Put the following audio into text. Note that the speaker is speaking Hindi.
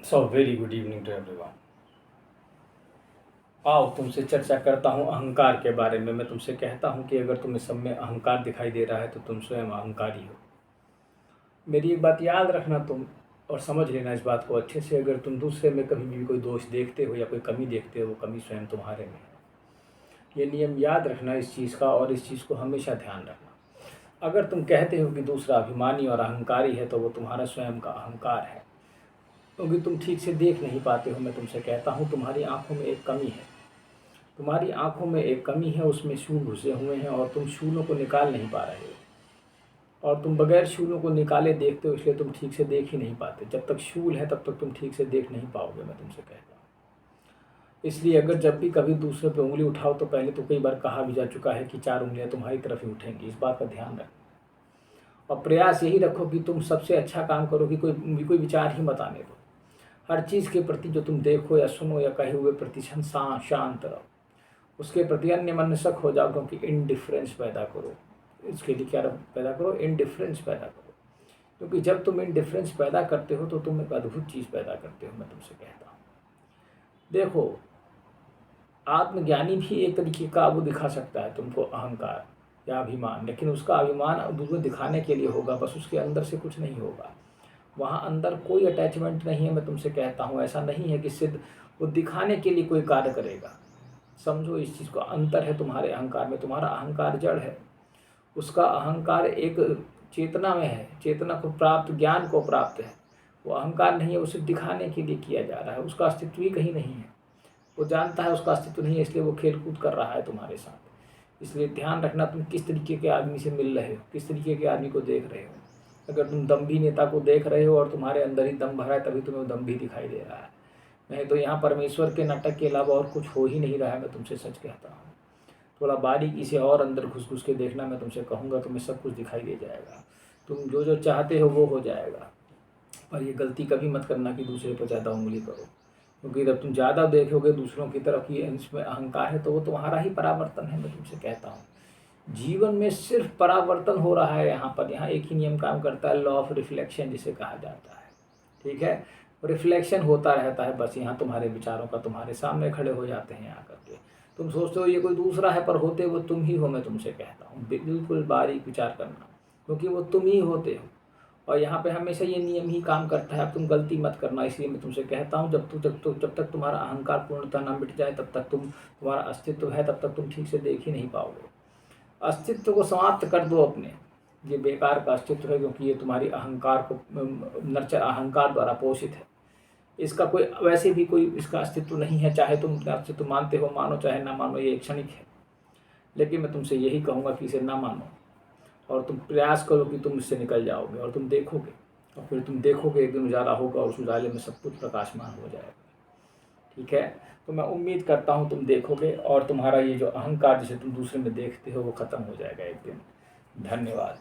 So very good evening to everyone. आओ तुमसे चर्चा करता हूँ अहंकार के बारे में। मैं तुमसे कहता हूँ कि अगर तुम्हें सब में अहंकार दिखाई दे रहा है तो तुम स्वयं अहंकारी हो। मेरी एक बात याद रखना तुम, और समझ लेना इस बात को अच्छे से। अगर तुम दूसरे में कभी भी कोई दोष देखते हो या कोई कमी देखते हो, वो कमी स्वयं तुम्हारे में है। ये नियम याद रखना इस चीज़ का, और इस चीज़ को हमेशा ध्यान रखना। अगर तुम कहते हो कि दूसरा अभिमानी और अहंकारी है तो वो तुम्हारा स्वयं का अहंकार है, क्योंकि तुम ठीक से देख नहीं पाते हो। मैं तुमसे कहता हूँ तुम्हारी आंखों में एक कमी है। तुम्हारी आंखों में एक कमी है, उसमें शूल घुसे हुए हैं और तुम शूलों को निकाल नहीं पा रहे हो। और तुम बगैर शूलों को निकाले देखते हो, इसलिए तुम ठीक से देख ही नहीं पाते। जब तक शूल है तब तक तुम ठीक से देख नहीं पाओगे, मैं तुमसे कहता हूँ। इसलिए अगर जब भी कभी दूसरे पे उंगली उठाओ तो पहले तो कई बार कहा भी जा चुका है कि 4 उंगलियां तुम्हारी तरफ ही उठेंगी। इस बात का ध्यान रखो और प्रयास यही रखो कि तुम सबसे अच्छा काम करो कि कोई विचार ही मत आने दो। हर चीज़ के प्रति जो तुम देखो या सुनो या कहे हुए प्रति शांत रहो। उसके प्रति अन्यमनस्क हो जाओ, क्योंकि इनडिफरेंस पैदा करो। इसके लिए क्या पैदा करो? इनडिफरेंस पैदा करो। क्योंकि जब तुम इनडिफरेंस पैदा करते हो तो तुम एक अद्भुत चीज़ पैदा करते हो, मैं तुमसे कहता हूँ। देखो, आत्मज्ञानी भी एक तरीके का वो दिखा सकता है तुमको अहंकार या अभिमान, लेकिन उसका अभिमान दूसरों दिखाने के लिए होगा, बस उसके अंदर से कुछ नहीं होगा। वहाँ अंदर कोई अटैचमेंट नहीं है। मैं तुमसे कहता हूँ ऐसा नहीं है कि सिर्फ वो दिखाने के लिए कोई कार्य करेगा। समझो इस चीज़ को, अंतर है तुम्हारे अहंकार में। तुम्हारा अहंकार जड़ है, उसका अहंकार एक चेतना में है, चेतना को प्राप्त, ज्ञान को प्राप्त है। वो अहंकार नहीं है, उसे दिखाने के लिए किया जा रहा है। उसका अस्तित्व ही कहीं नहीं है। वो जानता है उसका अस्तित्व नहीं है, इसलिए वो खेल कूद कर रहा है तुम्हारे साथ। इसलिए ध्यान रखना तुम किस तरीके के आदमी से मिल रहे हो, किस तरीके के आदमी को देख रहे हो। अगर तुम दम्भी नेता को देख रहे हो और तुम्हारे अंदर ही दम भरा है, तभी तुम्हें वो दम्भी दिखाई दे रहा है। नहीं तो यहाँ परमेश्वर के नाटक के अलावा और कुछ हो ही नहीं रहा है। मैं तुमसे सच कहता हूँ, थोड़ा बारीकी से और अंदर घुस घुस के देखना। मैं तुमसे कहूँगा तुम्हें सब कुछ दिखाई दे जाएगा। तुम जो जो चाहते हो वो हो जाएगा। पर ये गलती कभी मत करना कि दूसरे पर ज़्यादा उंगली करो, क्योंकि जब तुम ज़्यादा देखोगे दूसरों की तरफ कि इसमें अहंकार है, तो वो तुम्हारा ही परावर्तन है। मैं तुमसे कहता हूँ जीवन में सिर्फ परावर्तन हो रहा है। यहाँ पर एक ही नियम काम करता है, लॉ ऑफ रिफ्लेक्शन जिसे कहा जाता है। ठीक है, रिफ्लेक्शन होता रहता है। बस यहाँ तुम्हारे विचारों का तुम्हारे सामने खड़े हो जाते हैं आकर के। तुम सोचते हो ये कोई दूसरा है, पर होते वो तुम ही हो। मैं तुमसे कहता हूँ बिल्कुल बारीक विचार करना, क्योंकि वो तुम ही होते हो। और यहाँ पे हमेशा ये नियम ही काम करता है, अब तुम गलती मत करना। इसलिए मैं तुमसे कहता हूँ जब तक तुम्हारा अहंकार पूर्णतः न मिट जाए, तब तक तुम्हारा अस्तित्व है, तब तक तुम ठीक से देख ही नहीं पाओगे। अस्तित्व को समाप्त कर दो अपने। ये बेकार का अस्तित्व है, क्योंकि ये तुम्हारी अहंकार को नर्चर, अहंकार द्वारा पोषित है। इसका कोई वैसे भी कोई इसका अस्तित्व नहीं है। चाहे तुम अस्तित्व मानते हो, मानो चाहे ना मानो, ये क्षणिक है। लेकिन मैं तुमसे यही कहूँगा कि इसे ना मानो और तुम प्रयास करो कि तुम इससे निकल जाओगे। और तुम देखोगे, और फिर तुम देखोगे एक दिन उजाला होगा और उस उजाले में सब कुछ प्रकाशमान हो जाएगा। ठीक है, तो मैं उम्मीद करता हूँ तुम देखोगे और तुम्हारा ये जो अहंकार जिसे तुम दूसरे में देखते हो वो ख़त्म हो जाएगा एक दिन। धन्यवाद।